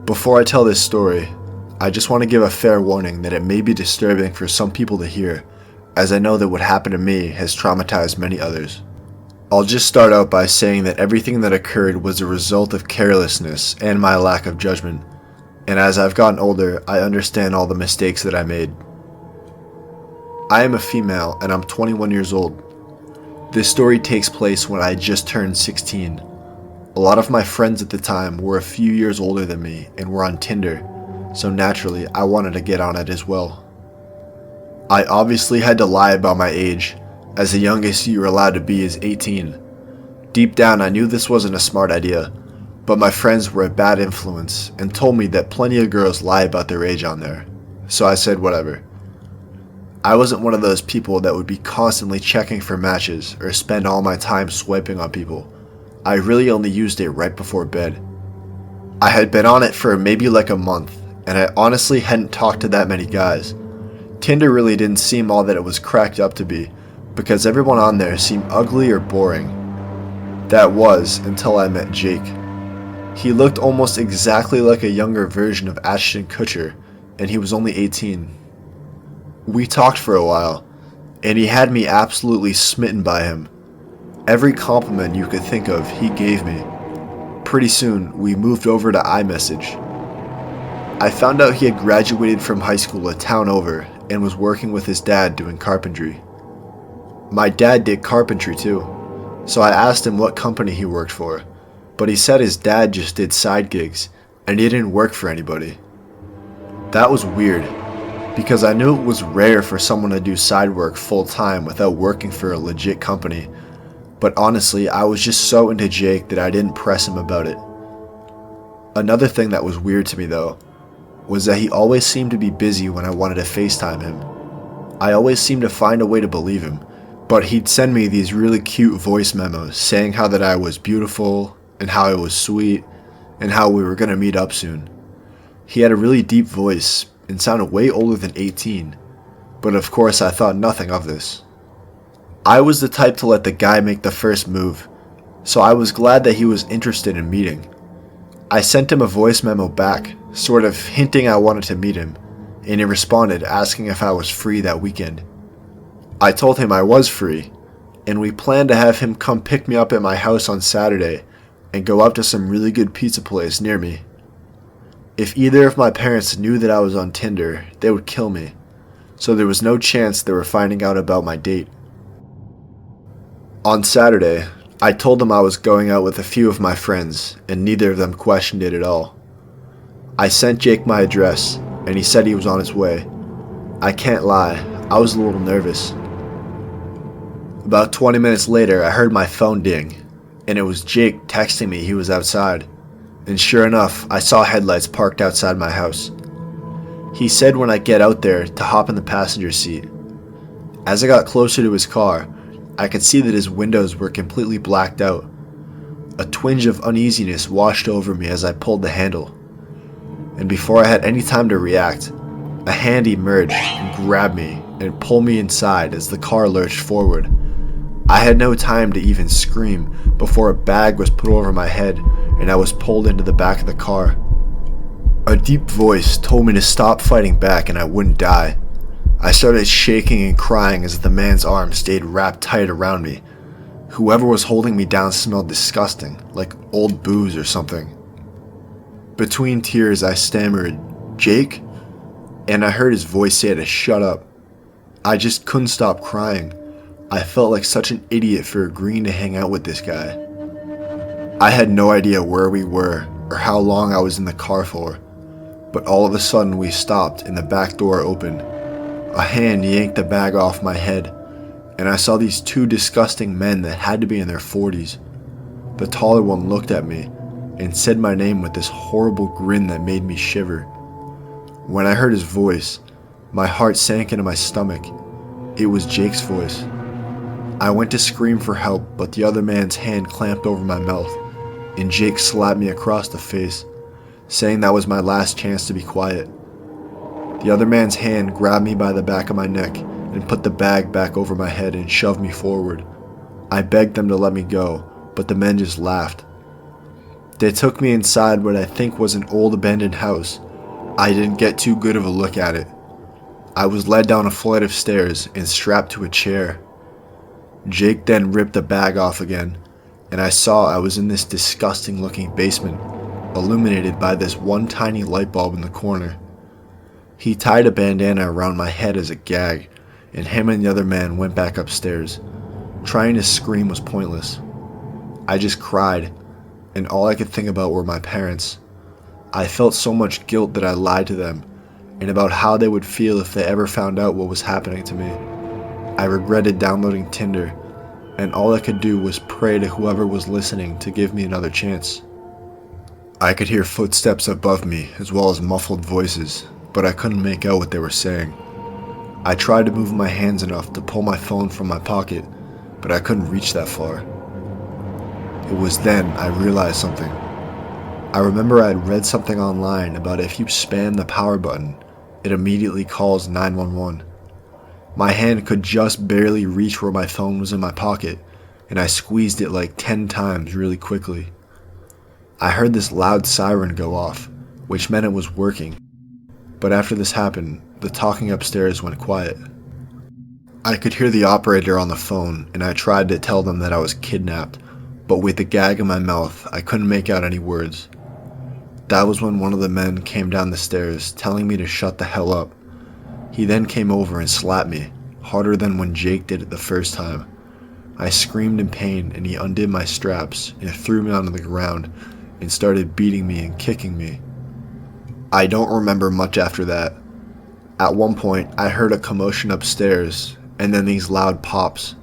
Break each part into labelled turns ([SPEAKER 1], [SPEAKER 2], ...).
[SPEAKER 1] Before I tell this story, I just want to give a fair warning that it may be disturbing for some people to hear, as I know that what happened to me has traumatized many others. I'll just start out by saying that everything that occurred was a result of carelessness and my lack of judgment, and as I've gotten older, I understand all the mistakes that I made. I am a female and I'm 21 years old. This story takes place when I just turned 16. A lot of my friends at the time were a few years older than me and were on Tinder, so naturally I wanted to get on it as well. I obviously had to lie about my age, as the youngest you were allowed to be is 18. Deep down I knew this wasn't a smart idea, but my friends were a bad influence and told me that plenty of girls lie about their age on there, so I said whatever. I wasn't one of those people that would be constantly checking for matches or spend all my time swiping on people. I really only used it right before bed. I had been on it for maybe like a month, and I honestly hadn't talked to that many guys. Tinder really didn't seem all that it was cracked up to be, because everyone on there seemed ugly or boring. That was until I met Jake. He looked almost exactly like a younger version of Ashton Kutcher, and he was only 18. We talked for a while, and he had me absolutely smitten by him. Every compliment you could think of, he gave me. Pretty soon, we moved over to iMessage. I found out he had graduated from high school a town over and was working with his dad doing carpentry. My dad did carpentry too, so I asked him what company he worked for, but he said his dad just did side gigs and he didn't work for anybody. That was weird, because I knew it was rare for someone to do side work full time without working for a legit company, but honestly I was just so into Jake that I didn't press him about it. Another thing that was weird to me though, was that he always seemed to be busy when I wanted to FaceTime him. I always seemed to find a way to believe him, but he'd send me these really cute voice memos saying how that I was beautiful, and how I was sweet, and how we were gonna meet up soon. He had a really deep voice, and sounded way older than 18, but of course I thought nothing of this. I was the type to let the guy make the first move, so I was glad that he was interested in meeting. I sent him a voice memo back, sort of hinting I wanted to meet him, and he responded asking if I was free that weekend. I told him I was free, and we planned to have him come pick me up at my house on Saturday and go up to some really good pizza place near me. If either of my parents knew that I was on Tinder, they would kill me, so there was no chance they were finding out about my date. On Saturday, I told them I was going out with a few of my friends, and neither of them questioned it at all. I sent Jake my address, and he said he was on his way. I can't lie, I was a little nervous. About 20 minutes later, I heard my phone ding, and it was Jake texting me he was outside. And sure enough, I saw headlights parked outside my house. He said when I get out there to hop in the passenger seat. As I got closer to his car, I could see that his windows were completely blacked out. A twinge of uneasiness washed over me as I pulled the handle. And before I had any time to react, a hand emerged and grabbed me and pulled me inside as the car lurched forward. I had no time to even scream before a bag was put over my head and I was pulled into the back of the car. A deep voice told me to stop fighting back and I wouldn't die. I started shaking and crying as the man's arms stayed wrapped tight around me. Whoever was holding me down smelled disgusting, like old booze or something. Between tears I stammered, "Jake?" And I heard his voice say to shut up. I just couldn't stop crying. I felt like such an idiot for agreeing to hang out with this guy. I had no idea where we were or how long I was in the car for, but all of a sudden we stopped and the back door opened. A hand yanked the bag off my head, and I saw these two disgusting men that had to be in their 40s. The taller one looked at me and said my name with this horrible grin that made me shiver. When I heard his voice, my heart sank into my stomach. It was Jake's voice. I went to scream for help, but the other man's hand clamped over my mouth, and Jake slapped me across the face, saying that was my last chance to be quiet. The other man's hand grabbed me by the back of my neck and put the bag back over my head and shoved me forward. I begged them to let me go, but the men just laughed. They took me inside what I think was an old abandoned house. I didn't get too good of a look at it. I was led down a flight of stairs and strapped to a chair. Jake then ripped the bag off again, and I saw I was in this disgusting looking basement, illuminated by this one tiny light bulb in the corner. He tied a bandana around my head as a gag, and him and the other man went back upstairs. Trying to scream was pointless. I just cried, and all I could think about were my parents. I felt so much guilt that I lied to them, and about how they would feel if they ever found out what was happening to me. I regretted downloading Tinder, and all I could do was pray to whoever was listening to give me another chance. I could hear footsteps above me as well as muffled voices, but I couldn't make out what they were saying. I tried to move my hands enough to pull my phone from my pocket, but I couldn't reach that far. It was then I realized something. I remember I had read something online about if you spam the power button, it immediately calls 911. My hand could just barely reach where my phone was in my pocket, and I squeezed it like 10 times really quickly. I heard this loud siren go off, which meant it was working. But after this happened, the talking upstairs went quiet. I could hear the operator on the phone, and I tried to tell them that I was kidnapped, but with the gag in my mouth, I couldn't make out any words. That was when one of the men came down the stairs, telling me to shut the hell up. He then came over and slapped me, harder than when Jake did it the first time. I screamed in pain, and he undid my straps and threw me onto the ground and started beating me and kicking me. I don't remember much after that. At one point, I heard a commotion upstairs, and then these loud pops.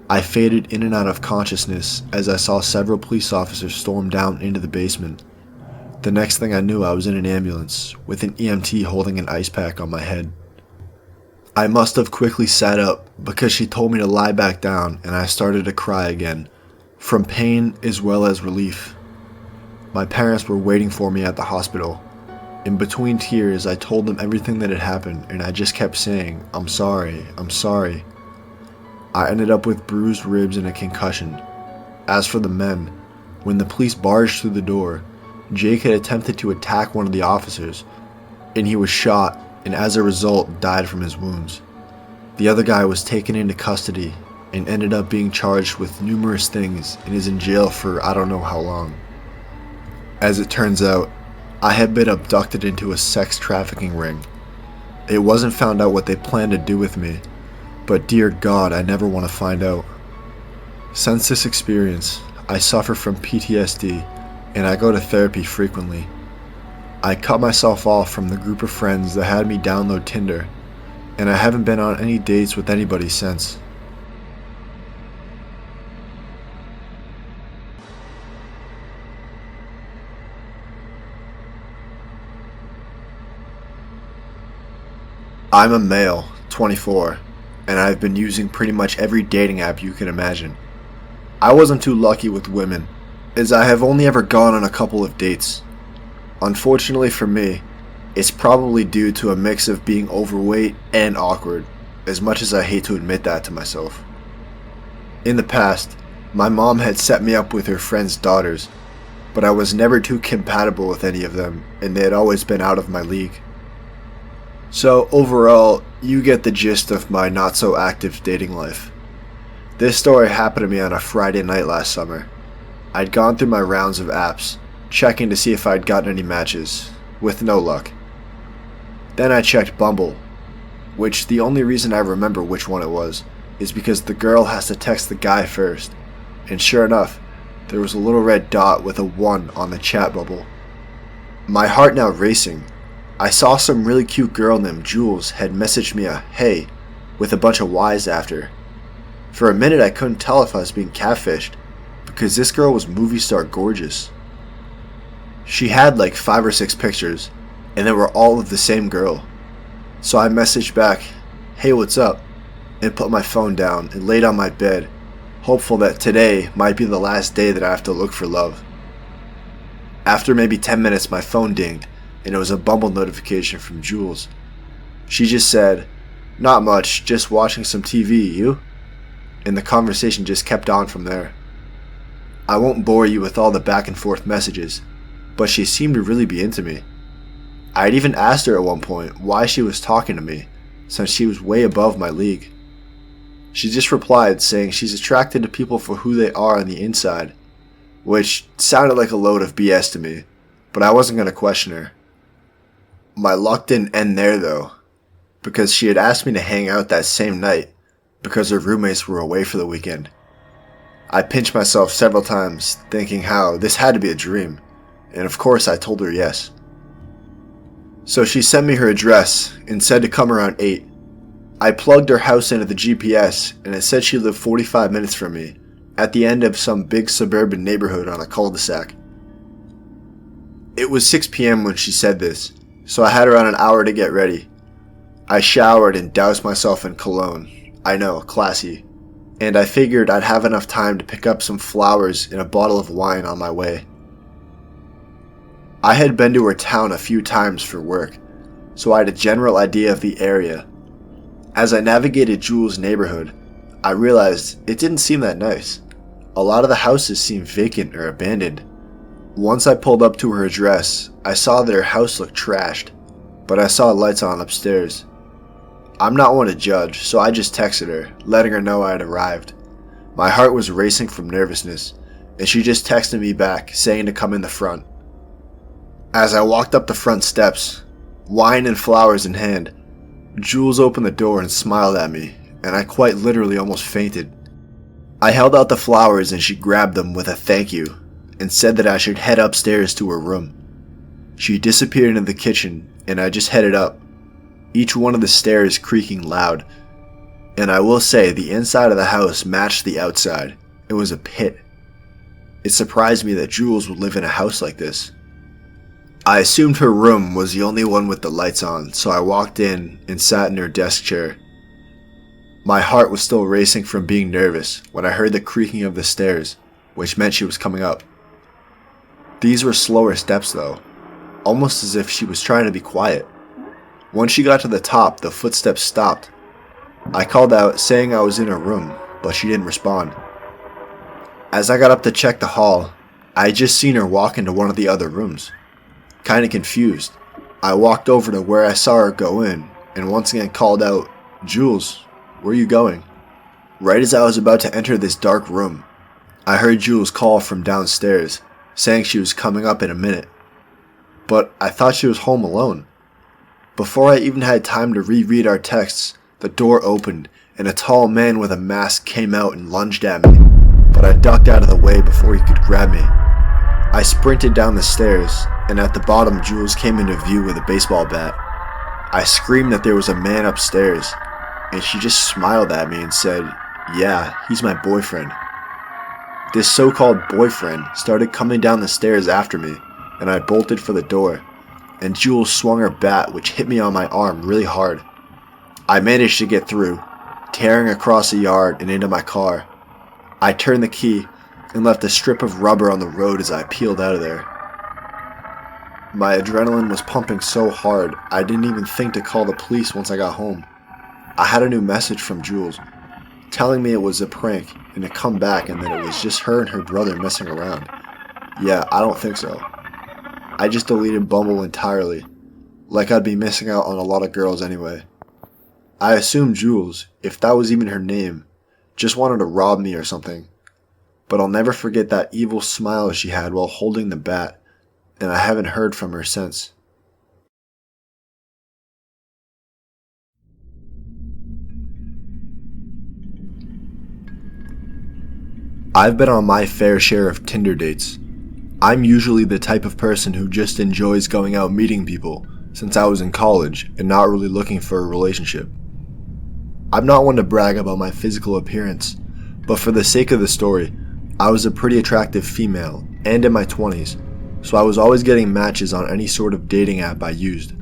[SPEAKER 1] I faded in and out of consciousness as I saw several police officers storm down into the basement. The next thing I knew, I was in an ambulance, with an EMT holding an ice pack on my head. I must have quickly sat up because she told me to lie back down, and I started to cry again, from pain as well as relief. My parents were waiting for me at the hospital. In between tears, I told them everything that had happened, and I just kept saying, "I'm sorry, I'm sorry." I ended up with bruised ribs and a concussion. As for the men, when the police barged through the door, Jake had attempted to attack one of the officers, and he was shot, and as a result died from his wounds. The other guy was taken into custody and ended up being charged with numerous things and is in jail for I don't know how long. As it turns out, I had been abducted into a sex trafficking ring. It wasn't found out what they planned to do with me, but dear God, I never want to find out. Since this experience, I suffer from PTSD, and I go to therapy frequently. I cut myself off from the group of friends that had me download Tinder, and I haven't been on any dates with anybody since. I'm a male, 24, and I've been using pretty much every dating app you can imagine. I wasn't too lucky with women, as I have only ever gone on a couple of dates. Unfortunately for me, it's probably due to a mix of being overweight and awkward, as much as I hate to admit that to myself. In the past, my mom had set me up with her friends' daughters, but I was never too compatible with any of them, and they had always been out of my league. So overall, you get the gist of my not so active dating life. This story happened to me on a Friday night last summer. I'd gone through my rounds of apps, checking to see if I'd gotten any matches, with no luck. Then I checked Bumble, which the only reason I remember which one it was is because the girl has to text the guy first, and sure enough, there was a little red dot with a 1 on the chat bubble. My heart now racing, I saw some really cute girl named Jules had messaged me a "hey" with a bunch of Y's after. For a minute I couldn't tell if I was being catfished, because this girl was movie star gorgeous. She had like 5 or 6 pictures, and they were all of the same girl. So I messaged back, "Hey, what's up?" and put my phone down and laid on my bed, hopeful that today might be the last day that I have to look for love. After maybe 10 minutes my phone dinged, and it was a Bumble notification from Jules. She just said, "Not much, just watching some TV, you?" And the conversation just kept on from there. I won't bore you with all the back and forth messages, but she seemed to really be into me. I'd even asked her at one point why she was talking to me, since she was way above my league. She just replied saying she's attracted to people for who they are on the inside, which sounded like a load of BS to me, but I wasn't going to question her. My luck didn't end there though, because she had asked me to hang out that same night because her roommates were away for the weekend. I pinched myself several times, thinking how this had to be a dream, and of course I told her yes. So she sent me her address and said to come around 8. I plugged her house into the GPS and it said she lived 45 minutes from me, at the end of some big suburban neighborhood on a cul-de-sac. It was 6 p.m. when she said this, so I had around an hour to get ready. I showered and doused myself in cologne. I know, classy. And I figured I'd have enough time to pick up some flowers and a bottle of wine on my way. I had been to her town a few times for work, so I had a general idea of the area. As I navigated Jules' neighborhood, I realized it didn't seem that nice. A lot of the houses seemed vacant or abandoned. Once I pulled up to her address, I saw that her house looked trashed, but I saw lights on upstairs. I'm not one to judge, so I just texted her, letting her know I had arrived. My heart was racing from nervousness, and she just texted me back, saying to come in the front. As I walked up the front steps, wine and flowers in hand, Jules opened the door and smiled at me, and I quite literally almost fainted. I held out the flowers and she grabbed them with a thank you, and said that I should head upstairs to her room. She disappeared into the kitchen, and I just headed up, each one of the stairs creaking loud. And I will say the inside of the house matched the outside. It was a pit. It surprised me that Jules would live in a house like this. I assumed her room was the only one with the lights on, so I walked in and sat in her desk chair. My heart was still racing from being nervous when I heard the creaking of the stairs, which meant she was coming up. These were slower steps though, almost as if she was trying to be quiet. Once she got to the top, the footsteps stopped. I called out, saying I was in her room, but she didn't respond. As I got up to check the hall, I had just seen her walk into one of the other rooms. Kinda confused, I walked over to where I saw her go in, and once again called out, "Jules, where are you going?" Right as I was about to enter this dark room, I heard Jules call from downstairs, saying she was coming up in a minute. But I thought she was home alone. Before I even had time to reread our texts, the door opened and a tall man with a mask came out and lunged at me, but I ducked out of the way before he could grab me. I sprinted down the stairs, and at the bottom Jules came into view with a baseball bat. I screamed that there was a man upstairs, and she just smiled at me and said, "Yeah, he's my boyfriend." This so-called boyfriend started coming down the stairs after me, and I bolted for the door, and Jules swung her bat, which hit me on my arm really hard. I managed to get through, tearing across the yard and into my car. I turned the key and left a strip of rubber on the road as I peeled out of there. My adrenaline was pumping so hard, I didn't even think to call the police once I got home. I had a new message from Jules, telling me it was a prank and to come back and that it was just her and her brother messing around. Yeah, I don't think so. I just deleted Bumble entirely, like I'd be missing out on a lot of girls anyway. I assumed Jules, if that was even her name, just wanted to rob me or something. But I'll never forget that evil smile she had while holding the bat, and I haven't heard from her since. I've been on my fair share of Tinder dates. I'm usually the type of person who just enjoys going out meeting people since I was in college and not really looking for a relationship. I'm not one to brag about my physical appearance, but for the sake of the story, I was a pretty attractive female and in my 20s, so I was always getting matches on any sort of dating app I used.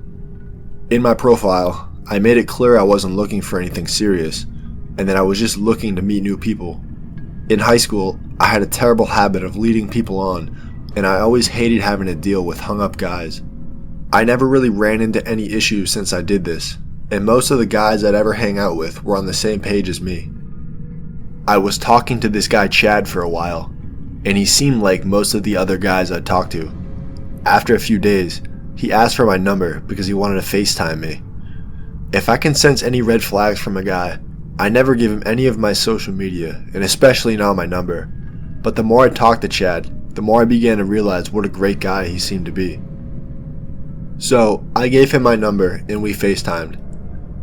[SPEAKER 1] In my profile, I made it clear I wasn't looking for anything serious, and that I was just looking to meet new people. In high school, I had a terrible habit of leading people on, and I always hated having to deal with hung-up guys. I never really ran into any issues since I did this, and most of the guys I'd ever hang out with were on the same page as me. I was talking to this guy Chad for a while, and he seemed like most of the other guys I'd talked to. After a few days, he asked for my number because he wanted to FaceTime me. If I can sense any red flags from a guy, I never give him any of my social media, and especially not my number. But the more I talked to Chad, the more I began to realize what a great guy he seemed to be. So, I gave him my number and we FaceTimed.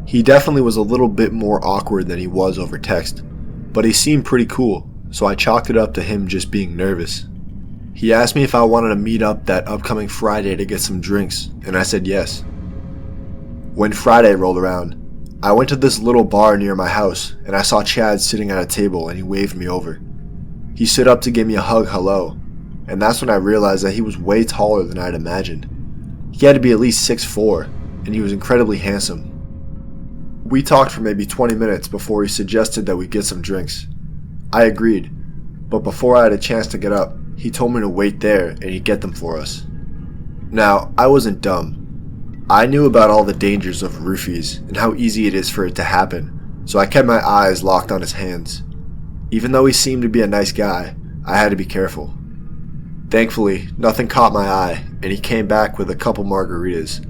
[SPEAKER 1] He definitely was a little bit more awkward than he was over text, but he seemed pretty cool, so I chalked it up to him just being nervous. He asked me if I wanted to meet up that upcoming Friday to get some drinks, and I said yes. When Friday rolled around, I went to this little bar near my house and I saw Chad sitting at a table and he waved me over. He stood up to give me a hug hello, and that's when I realized that he was way taller than I'd imagined. He had to be at least 6'4", and he was incredibly handsome. We talked for maybe 20 minutes before he suggested that we get some drinks. I agreed, but before I had a chance to get up, he told me to wait there and he'd get them for us. Now, I wasn't dumb. I knew about all the dangers of roofies and how easy it is for it to happen, so I kept my eyes locked on his hands. Even though he seemed to be a nice guy, I had to be careful. Thankfully, nothing caught my eye, and he came back with a couple margaritas.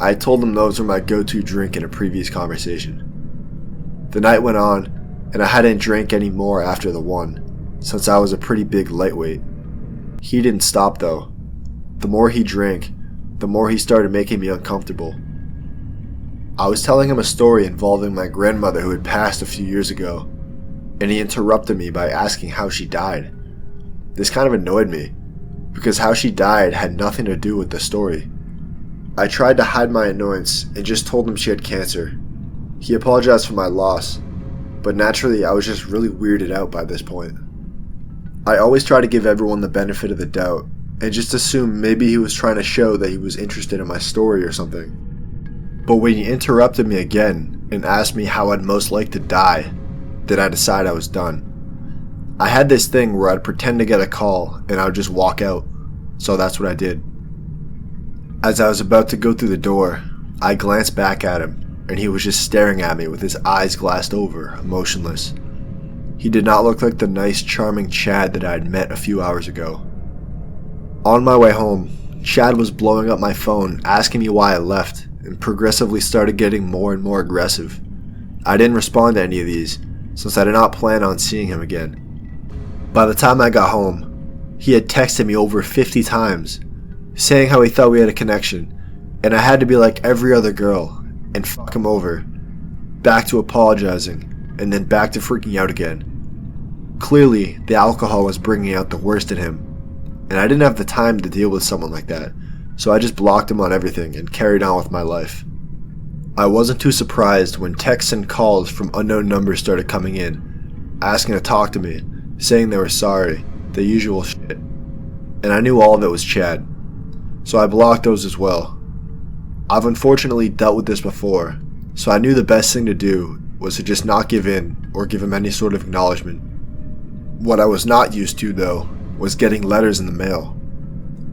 [SPEAKER 1] I had told him those were my go-to drink in a previous conversation. The night went on, and I hadn't drank any more after the one, since I was a pretty big lightweight. He didn't stop though. The more he drank, the more he started making me uncomfortable. I was telling him a story involving my grandmother who had passed a few years ago, and he interrupted me by asking how she died. This kind of annoyed me, because how she died had nothing to do with the story. I tried to hide my annoyance and just told him she had cancer. He apologized for my loss, but naturally I was just really weirded out by this point. I always try to give everyone the benefit of the doubt, and just assume maybe he was trying to show that he was interested in my story or something. But when he interrupted me again and asked me how I'd most like to die, then I decided I was done. I had this thing where I'd pretend to get a call and I would just walk out, so that's what I did. As I was about to go through the door, I glanced back at him, and he was just staring at me with his eyes glassed over, emotionless. He did not look like the nice, charming Chad that I had met a few hours ago. On my way home, Chad was blowing up my phone, asking me why I left, and progressively started getting more and more aggressive. I didn't respond to any of these, since I did not plan on seeing him again. By the time I got home, he had texted me over 50 times, saying how he thought we had a connection, and I had to be like every other girl, and fuck him over, back to apologizing, and then back to freaking out again. Clearly, the alcohol was bringing out the worst in him, and I didn't have the time to deal with someone like that, so I just blocked him on everything and carried on with my life. I wasn't too surprised when texts and calls from unknown numbers started coming in, asking to talk to me, saying they were sorry, the usual shit. And I knew all of it was Chad, so I blocked those as well. I've unfortunately dealt with this before, so I knew the best thing to do was to just not give in or give him any sort of acknowledgement. What I was not used to, though, was getting letters in the mail.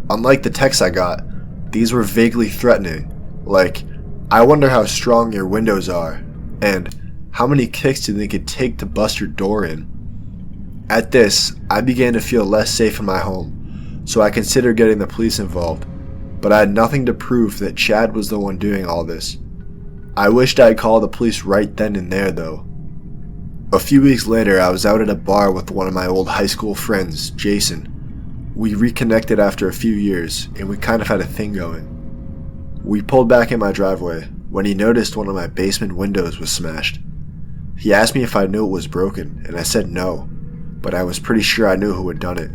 [SPEAKER 1] Unlike the texts I got, these were vaguely threatening, like, "I wonder how strong your windows are," and "How many kicks do you think it'd take to bust your door in?" At this, I began to feel less safe in my home, so I considered getting the police involved, but I had nothing to prove that Chad was the one doing all this. I wished I had called the police right then and there, though. A few weeks later, I was out at a bar with one of my old high school friends, Jason. We reconnected after a few years, and we kind of had a thing going. We pulled back in my driveway when he noticed one of my basement windows was smashed. He asked me if I knew it was broken, and I said no, but I was pretty sure I knew who had done it.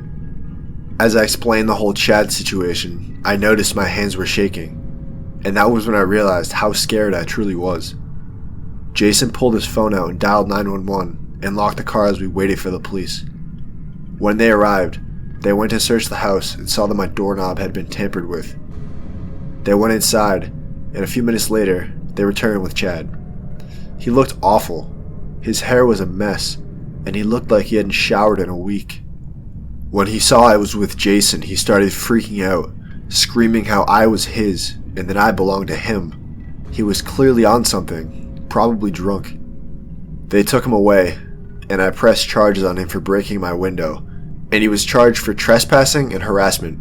[SPEAKER 1] As I explained the whole Chad situation, I noticed my hands were shaking, and that was when I realized how scared I truly was. Jason pulled his phone out and dialed 911 and locked the car as we waited for the police. When they arrived, they went to search the house and saw that my doorknob had been tampered with. They went inside, and a few minutes later, they returned with Chad. He looked awful. His hair was a mess, and he looked like he hadn't showered in a week. When he saw I was with Jason, he started freaking out, screaming how I was his and that I belonged to him. He was clearly on something, probably drunk. They took him away, and I pressed charges on him for breaking my window and he was charged for trespassing and harassment.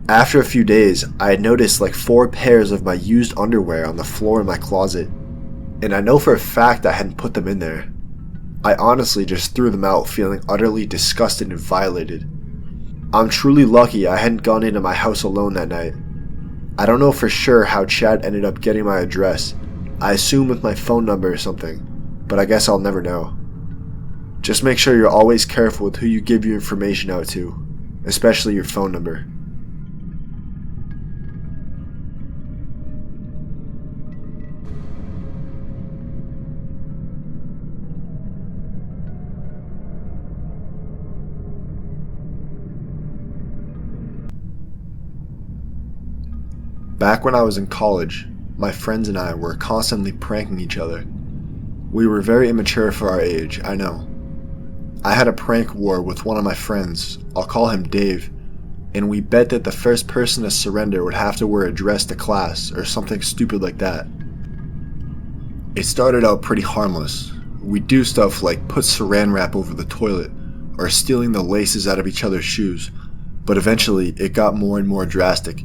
[SPEAKER 1] After a few days, I had noticed like 4 pairs of my used underwear on the floor in my closet, and I know for a fact I hadn't put them in there. I honestly just threw them out, feeling utterly disgusted and violated. I'm truly lucky I hadn't gone into my house alone that night. I don't know for sure how Chad ended up getting my address. I assume with my phone number or something, but I guess I'll never know. Just make sure you're always careful with who you give your information out to, especially your phone number. Back when I was in college, my friends and I were constantly pranking each other. We were very immature for our age, I know. I had a prank war with one of my friends, I'll call him Dave, and we bet that the first person to surrender would have to wear a dress to class or something stupid like that. It started out pretty harmless. We'd do stuff like put saran wrap over the toilet or stealing the laces out of each other's shoes, but eventually it got more and more drastic.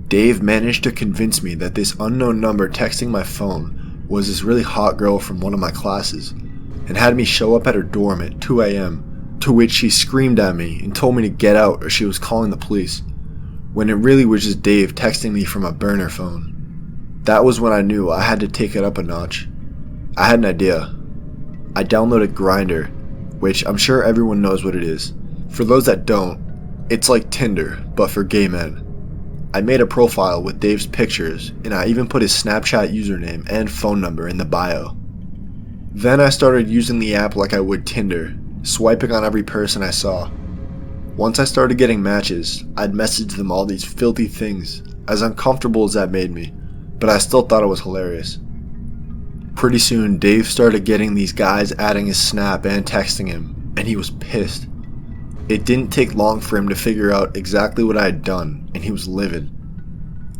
[SPEAKER 1] Dave managed to convince me that this unknown number texting my phone was this really hot girl from one of my classes, and had me show up at her dorm at 2 a.m., to which she screamed at me and told me to get out or she was calling the police, when it really was just Dave texting me from a burner phone. That was when I knew I had to take it up a notch. I had an idea. I downloaded Grindr, which I'm sure everyone knows what it is. For those that don't, it's like Tinder, but for gay men. I made a profile with Dave's pictures, and I even put his Snapchat username and phone number in the bio. Then I started using the app like I would Tinder, swiping on every person I saw. Once I started getting matches, I'd message them all these filthy things, as uncomfortable as that made me, but I still thought it was hilarious. Pretty soon, Dave started getting these guys adding his Snap and texting him, and he was pissed. It didn't take long for him to figure out exactly what I had done, and he was livid.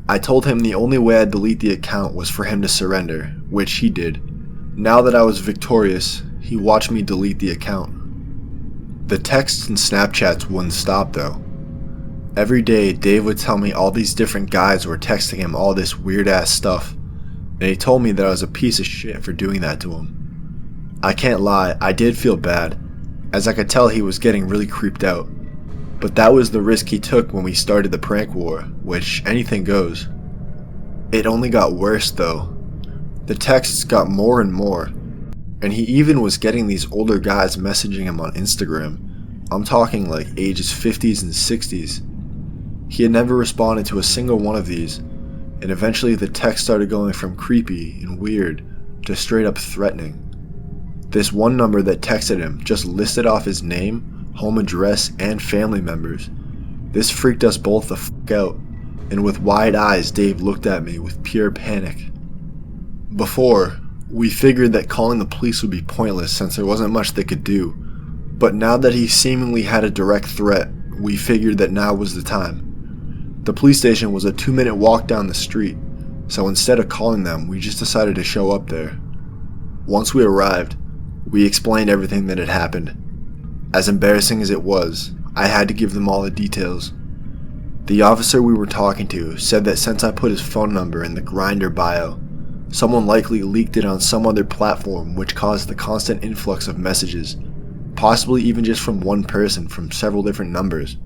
[SPEAKER 1] I told him the only way I'd delete the account was for him to surrender, which he did. Now that I was victorious, he watched me delete the account. The texts and Snapchats wouldn't stop though. Every day, Dave would tell me all these different guys were texting him all this weird ass stuff, and he told me that I was a piece of shit for doing that to him. I can't lie, I did feel bad, as I could tell he was getting really creeped out. But that was the risk he took when we started the prank war, which anything goes. It only got worse though. The texts got more and more, and he even was getting these older guys messaging him on Instagram. I'm talking like ages 50s and 60s. He had never responded to a single one of these, and eventually the text started going from creepy and weird to straight up threatening. This one number that texted him just listed off his name, home address, and family members. This freaked us both the fuck out, and with wide eyes Dave looked at me with pure panic. Before, we figured that calling the police would be pointless since there wasn't much they could do, but now that he seemingly had a direct threat, we figured that now was the time. The police station was a 2-minute walk down the street, so instead of calling them, we just decided to show up there. Once we arrived, we explained everything that had happened. As embarrassing as it was, I had to give them all the details. The officer we were talking to said that since I put his phone number in the Grindr bio, someone likely leaked it on some other platform, which caused the constant influx of messages, possibly even just from one person from several different numbers.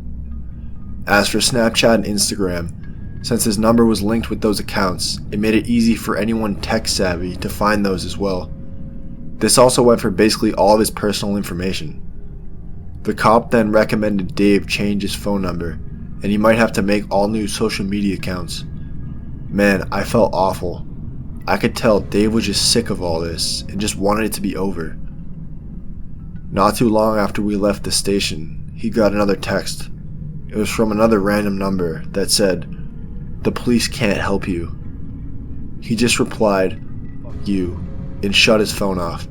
[SPEAKER 1] As for Snapchat and Instagram, since his number was linked with those accounts, it made it easy for anyone tech savvy to find those as well. This also went for basically all of his personal information. The cop then recommended Dave change his phone number, and he might have to make all new social media accounts. Man, I felt awful. I could tell Dave was just sick of all this and just wanted it to be over. Not too long after we left the station, he got another text. It was from another random number that said, "The police can't help you." He just replied, "Fuck you," and shut his phone off.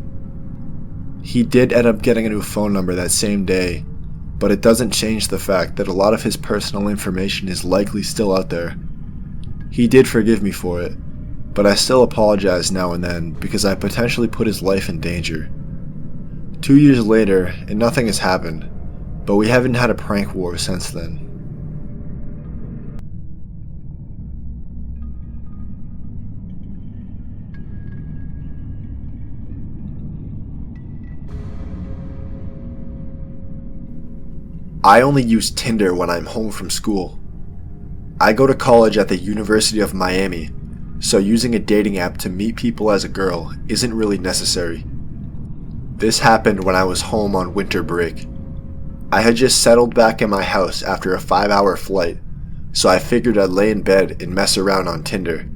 [SPEAKER 1] He did end up getting a new phone number that same day, but it doesn't change the fact that a lot of his personal information is likely still out there. He did forgive me for it, but I still apologize now and then because I potentially put his life in danger. 2 years later, and nothing has happened. but we haven't had a prank war since then. I only use Tinder when I'm home from school. I go to college at the University of Miami, so using a dating app to meet people as a girl isn't really necessary. This happened when I was home on winter break. I had just settled back in my house after a 5-hour flight, so I figured I'd lay in bed and mess around on Tinder.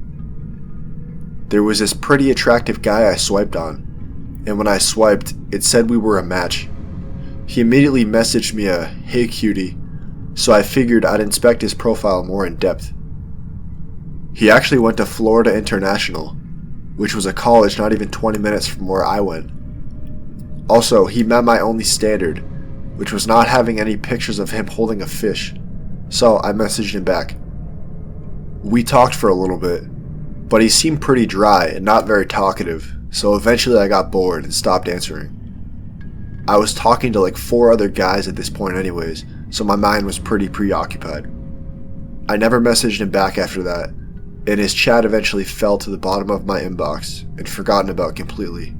[SPEAKER 1] There was this pretty attractive guy I swiped on, and when I swiped, it said we were a match. He immediately messaged me a "Hey cutie," so I figured I'd inspect his profile more in depth. He actually went to Florida International, which was a college not even 20 minutes from where I went. Also, he met my only standard, which was not having any pictures of him holding a fish, so I messaged him back. We talked for a little bit, but he seemed pretty dry and not very talkative, so eventually I got bored and stopped answering. I was talking to like 4 other guys at this point anyways, so my mind was pretty preoccupied. I never messaged him back after that, and his chat eventually fell to the bottom of my inbox and forgotten about completely.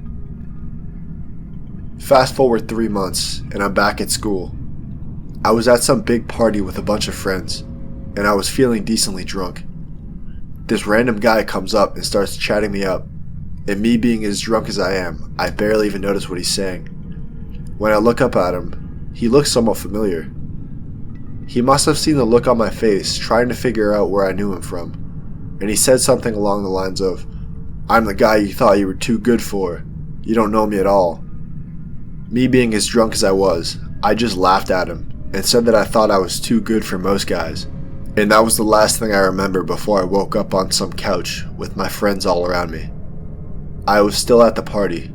[SPEAKER 1] Fast forward 3 months, and I'm back at school. I was at some big party with a bunch of friends, and I was feeling decently drunk. This random guy comes up and starts chatting me up, and me being as drunk as I am, I barely even notice what he's saying. When I look up at him, he looks somewhat familiar. He must have seen the look on my face, trying to figure out where I knew him from, and he said something along the lines of, "I'm the guy you thought you were too good for. You don't know me at all." Me being as drunk as I was, I just laughed at him and said that I thought I was too good for most guys, and that was the last thing I remember before I woke up on some couch with my friends all around me. I was still at the party.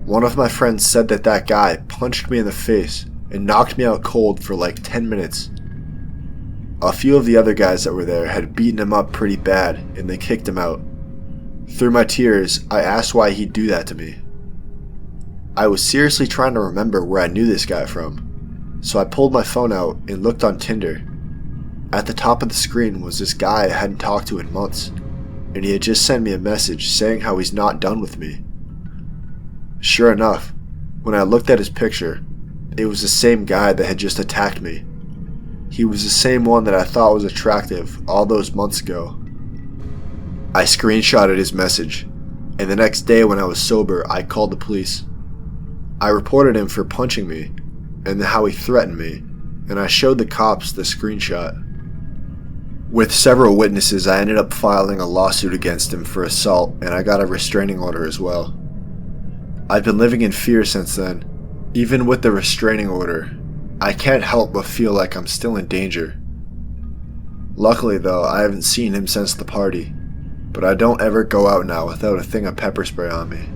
[SPEAKER 1] One of my friends said that that guy punched me in the face and knocked me out cold for like 10 minutes. A few of the other guys that were there had beaten him up pretty bad and they kicked him out. Through my tears, I asked why he'd do that to me. I was seriously trying to remember where I knew this guy from, so I pulled my phone out and looked on Tinder. At the top of the screen was this guy I hadn't talked to in months, and he had just sent me a message saying how he's not done with me. Sure enough, when I looked at his picture, it was the same guy that had just attacked me. He was the same one that I thought was attractive all those months ago. I screenshotted his message, and the next day when I was sober, I called the police. I reported him for punching me, and how he threatened me, and I showed the cops the screenshot. With several witnesses, I ended up filing a lawsuit against him for assault, and I got a restraining order as well. I've been living in fear since then. Even with the restraining order, I can't help but feel like I'm still in danger. Luckily though, I haven't seen him since the party, but I don't ever go out now without a thing of pepper spray on me.